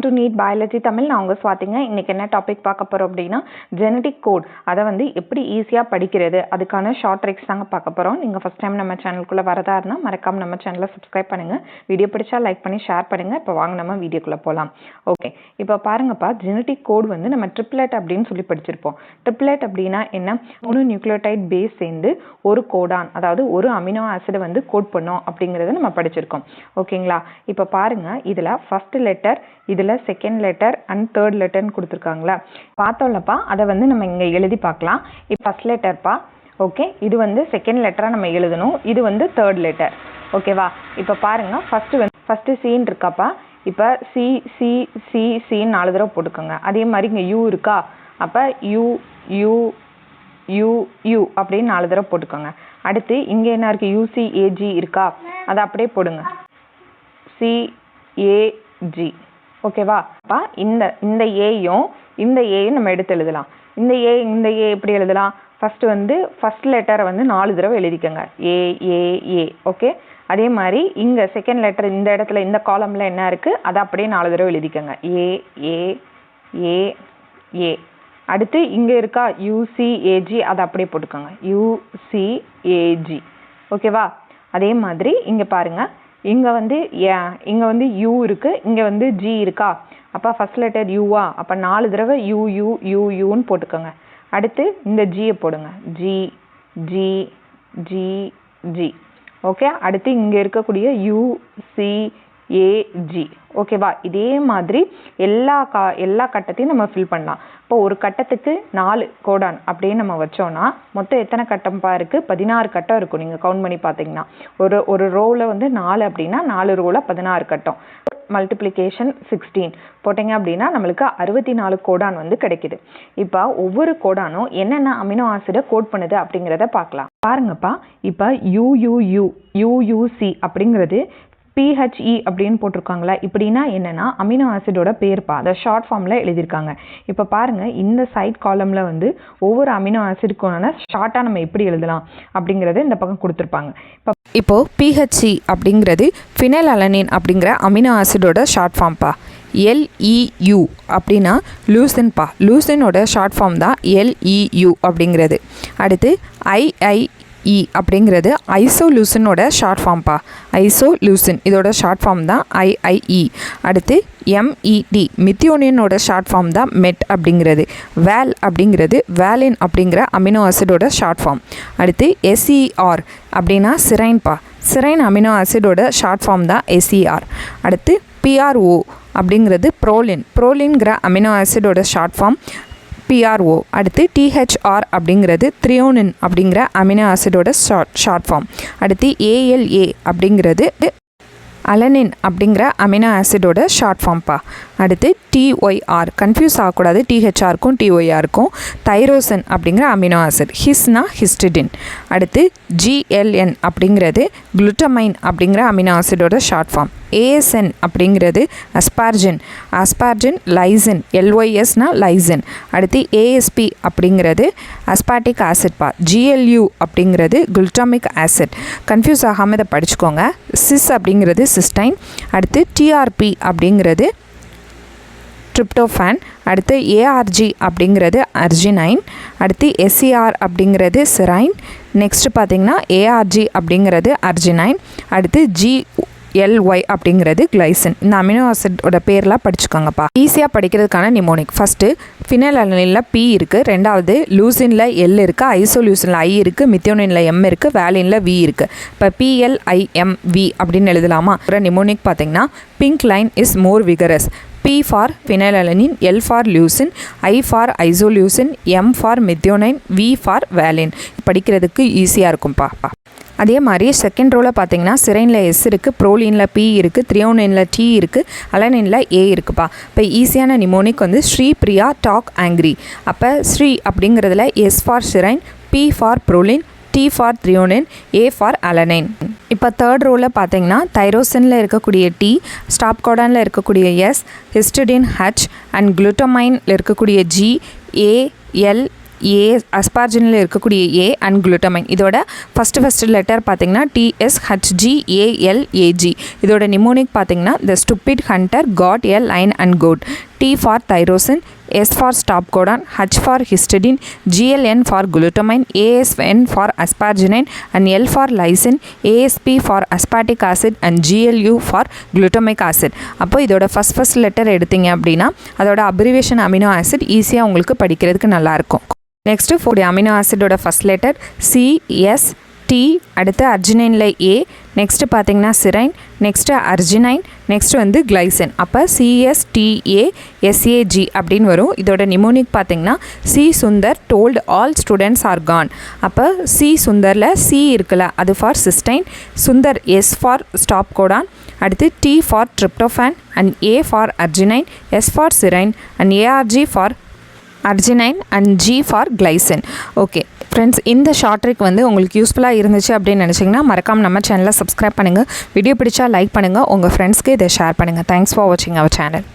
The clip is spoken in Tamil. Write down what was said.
To NEET biology Tamil. நான் உங்கள் ஸ்வாதிங்க. இன்றைக்கி என்ன டாபிக் பார்க்க போகிறோம் அப்படின்னா ஜெனடிக் கோட். அதை எப்படி ஈஸியாக படிக்கிறது, அதுக்கான ஷார்ட் ட்ரிக்ஸ் தாங்க பார்க்க போகிறோம். நீங்கள் ஃபஸ்ட் டைம் நம்ம சேனலுக்குள்ளே வரதா இருந்தால் மறக்காமல் நம்ம சேனலை சப்ஸ்கிரைப் பண்ணுங்கள். வீடியோ பிடிச்சா லைக் பண்ணி ஷேர் பண்ணுங்கள். இப்போ வாங்க நம்ம வீடியோக்குள்ளே போகலாம். ஓகே, இப்போ பாருங்கப்பா, ஜெனடிக் கோட் நம்ம ட்ரிப்ளெட் அப்படின்னு சொல்லி படிச்சிருப்போம். ட்ரிப்ளெட் அப்படின்னா என்ன? 3 நியூக்ளியோடைட் பேஸ் சேர்ந்து ஒரு கோடான், அதாவது ஒரு அமினோ ஆசிடை கோட் பண்ணோம் அப்படிங்கிறத நம்ம படிச்சிருக்கோம். ஓகேங்களா? இப்போ பாருங்கள், இதில் ஃபஸ்ட் லெட்டர், இதில் செகண்ட் லெட்டர் அண்ட் தேர்ட் லெட்டர்னு கொடுத்துருக்காங்களா? பார்த்தோம்லப்பா, அதை நம்ம இங்கே எழுதி பார்க்கலாம். இப்போ ஃபஸ்ட் லெட்டர்ப்பா. ஓகே, இது செகண்ட் லெட்டராக நம்ம எழுதணும். இது தேர்ட் லெட்டர். ஓகேவா? இப்போ பாருங்கள், ஃபஸ்ட்டு சீன் இருக்காப்பா. இப்போ சி சி சி சின்னு 4 தடவை போட்டுக்கோங்க. அதே மாதிரி இங்கே யூ இருக்கா? அப்போ யூ யூ யூ யூ அப்படின்னு 4 தடவை போட்டுக்கோங்க. அடுத்து இங்கே என்ன இருக்குது? யூசிஏஜி இருக்கா? அதை அப்படியே போடுங்க. சிஏஜி. ஓகேவா? அப்போ இந்த ஏயும் நம்ம எடுத்து எழுதலாம். இந்த ஏ எப்படி எழுதலாம்? ஃபஸ்ட் லெட்டரை 4 தடவை எழுதிக்கோங்க. ஏ ஏ ஏ. ஓகே, அதே மாதிரி இங்கே செகண்ட் லெட்டர் இந்த இடத்துல இந்த காலமில் என்ன இருக்குது? அதை அப்படியே 4 தடவை எழுதிக்கோங்க. ஏ ஏ ஏ ஏ. அடுத்து இங்கே இருக்கா? யூசிஏஜி, அதை அப்படியே போட்டுக்கோங்க. யூசிஏஜி. ஓகேவா? அதே மாதிரி இங்கே பாருங்கள், இங்கே யூ இருக்குது, இங்கே ஜி இருக்கா? அப்போ ஃபஸ்ட் லெட்டர் யூவா? அப்போ 4 தடவை யூ யூ யூ யூன்னு போட்டுக்கோங்க. அடுத்து இந்த ஜியை போடுங்க. G G G G. Okay, அடுத்து இங்கே இருக்கக்கூடிய யூசிஏஜி. ஓகேவா? இதே மாதிரி எல்லா கட்டத்தையும் நம்ம ஃபில் பண்ணலாம். இப்போ ஒரு கட்டத்துக்கு 4 கோடான் அப்படின்னு நம்ம வச்சோன்னா மொத்தம் எத்தனை கட்டம்பா இருக்குது? 16 கட்டம் இருக்கும். நீங்கள் கவுண்ட் பண்ணி பார்த்தீங்கன்னா ஒரு ரோவில் 4 அப்படின்னா 4 ரோவில் 16 கட்டம். மல்டிப்ளிகேஷன் 16 போட்டிங்க அப்படின்னா நம்மளுக்கு 64 கோடான் கிடைக்குது. இப்போ ஒவ்வொரு கோடானும் என்னென்ன அமினோ ஆசிடை கோட் பண்ணுது அப்படிங்கிறத பார்க்கலாம். பாருங்கப்பா, இப்போ யூயூசி அப்படிங்கிறது PHE அப்படின்னு போட்டிருக்காங்களா? இப்படின்னா என்னென்னா அமினோ ஆசிடோட பேர்ப்பா. அதை ஷார்ட் ஃபார்மில் எழுதியிருக்காங்க. இப்போ பாருங்கள், இந்த சைட் காலமில் ஒவ்வொரு அமினோ ஆசிடுக்கான ஷார்ட்டாக நம்ம எப்படி எழுதலாம் அப்படிங்கிறத இந்த பக்கம் கொடுத்துருப்பாங்க. இப்போது PHE அப்படிங்கிறது ஃபினைல் அலனின் அப்படிங்கிற அமினோ ஆசிடோட ஷார்ட் ஃபார்ம்ப்பா. LEU அப்படின்னா லூசின்ப்பா. லூசினோட ஷார்ட் ஃபார்ம் தான் LEU அப்படிங்கிறது. அடுத்து IIE அப்படிங்கிறது ஐசோலூசினோட ஷார்ட் ஃபார்ம்ப்பா. ஐசோலூசின் இதோட ஷார்ட் ஃபார்ம் தான் IIE. அடுத்து MET மித்தியோனினோட ஷார்ட் ஃபார்ம் தான் MET அப்படிங்கிறது. வேல் அப்படிங்கிறது வேலின் அப்படிங்கிற அமினோ ஆசிடோட ஷார்ட் ஃபார்ம். அடுத்து SER அப்படின்னா சிரைன்ப்பா. சிரைன் அமினோ ஆசிடோட ஷார்ட் ஃபார்ம் தான் SER. அடுத்து PRO அப்படிங்கிறது ப்ரோலின்கிற அமினோ ஆசிடோட ஷார்ட் ஃபார்ம் PRO. அடுத்து THR அப்படிங்கிறது த்ரியோனின் அப்படிங்கிற அமினோ ஆசிடோட ஷார்ட் ஃபார்ம். அடுத்து ALA அப்படிங்கிறது அலனின் அப்படிங்கிற அமினோ ஆசிடோட ஷார்ட் ஃபார்ம்ப்பா. அடுத்து TYR, கன்ஃபியூஸ் ஆகக்கூடாது, THRக்கும் TYRக்கும். தைரோசன் அப்படிங்கிற அமினோ ஆசிட். ஹிஸ்னா ஹிஸ்டிடின். அடுத்து GLN அப்படிங்கிறது குளுட்டமைன் அப்படிங்கிற அமினோ ஆசிடோட ஷார்ட் ஃபார்ம். ASN அப்படிங்கிறது அஸ்பார்ஜின் லைசின். LYSனா லைசின். அடுத்து ASP அப்படிங்கிறது அஸ்பார்டிக் ஆசிட்பா. GLU அப்படிங்கிறது குளுட்டாமிக் ஆசிட். கன்ஃபியூஸ் ஆகாமல் இதை படிச்சுக்கோங்க. சிஸ் அப்படிங்கிறது சிஸ்டைன். அடுத்து TRP அப்படிங்கிறது ட்ரிப்டோஃபான். அடுத்து ARG அப்படிங்கிறது அர்ஜினைன். அடுத்து SER அப்படிங்கிறது சிரைன். நெக்ஸ்ட் பார்த்திங்கன்னா ARG அப்படிங்கிறது அர்ஜினைன். அடுத்து GLY அப்படிங்கிறது கிளைசின். இந்த அமினோ ஆசிடோட பேர்லாம் படிச்சுக்கோங்கப்பா. ஈஸியாக படிக்கிறதுக்கான நிமோனிக். ஃபஸ்ட்டு ஃபினைல் அலனினில் P இருக்குது. ரெண்டாவது லூசினில் L இருக்குது. ஐசோலூசினில் I இருக்குது. மித்தியோனினில் M இருக்குது. வேலினில் V இருக்குது. இப்போ PLIMV அப்படின்னு எழுதலாமா? ஒரு நிமோனிக் பார்த்திங்கன்னா pink line is more vigorous. P for phenylalanine, L for leucine, I for isoleucine, M for methionine, V for valine. படிக்கிறதுக்கு ஈஸியாக இருக்கும்ப்பா. அதே மாதிரி செகண்ட் ரோவில் பார்த்தீங்கன்னா சிரைனில் S இருக்குது, ப்ரோலினில் P இருக்குது, த்ரியோனினில் T இருக்குது, அலனினில் A இருக்குப்பா. இப்போ ஈஸியான mnemonic Sri Priya talk angry. அப்போ ஸ்ரீ அப்படிங்கிறதுல S for serine, P for proline, T for threonine, A for alanine. இப்போ தேர்ட் ரோவில் பார்த்தீங்கன்னா தைரோசினில் இருக்கக்கூடிய T, ஸ்டாப் கோடானில் இருக்கக்கூடிய S, ஹிஸ்டிடின் H அண்ட் குளுட்டமைனில் இருக்கக்கூடிய G, A, L, ஏ அஸ்பார்ஜினில் இருக்கக்கூடிய ஏ அண்ட் குளுட்டமைன். இதோட ஃபஸ்ட்டு லெட்டர் பார்த்திங்கன்னா TSHGALAG. இதோட நிமோனிக் பார்த்திங்கன்னா the stupid hunter got a line and goat. T for tyrosine, S for stop codon, H for histidine, GLN for glutamine, ASN for asparagine and L for lysine, ASP for aspartic acid and GLU for glutamic acid. அப்போ இதோட ஃபஸ்ட் லெட்டர் எடுத்தீங்க அப்படின்னா அதோட அப்ரிவேஷன் அமினோ ஆசிட் ஈஸியாக உங்களுக்கு படிக்கிறதுக்கு நல்லாயிருக்கும். நெக்ஸ்ட்டு for அமினோ ஆசிடோட ஃபஸ்ட் லெட்டர் CST, அடுத்து அர்ஜினைனில் A, நெக்ஸ்ட்டு பார்த்தீங்கன்னா சிரைன், நெக்ஸ்ட்டு அர்ஜினைன், நெக்ஸ்ட்டு வந்து கிளைசன். அப்போ CSTASAG அப்படின்னு வரும். இதோட நிமோனிக் பார்த்தீங்கன்னா C Sundar told all students are gone. அப்போ C சுந்தரில் C இருக்குல்ல அது for cysteine, Sundar S for stop codon, அடுத்து T for tryptophan and A for arginine, S for serine and ARG for arginine and G for glycine. Okay friends, இந்த ஷார்ட் ட்ரிக் வந்து உங்களுக்கு யூஸ்ஃபுல்லாக இருந்துச்சு அப்படின்னு நினச்சிங்கன்னா மறக்காமல் நம்ம சேனலை சப்ஸ்கிரைப் பண்ணுங்கள். வீடியோ பிடிச்சா லைக் பண்ணுங்கள், உங்கள் ஃப்ரெண்ட்ஸ்க்கு இதை ஷேர் பண்ணுங்கள். தேங்க்ஸ் ஃபார் வாட்சிங் அவர் சேனல்.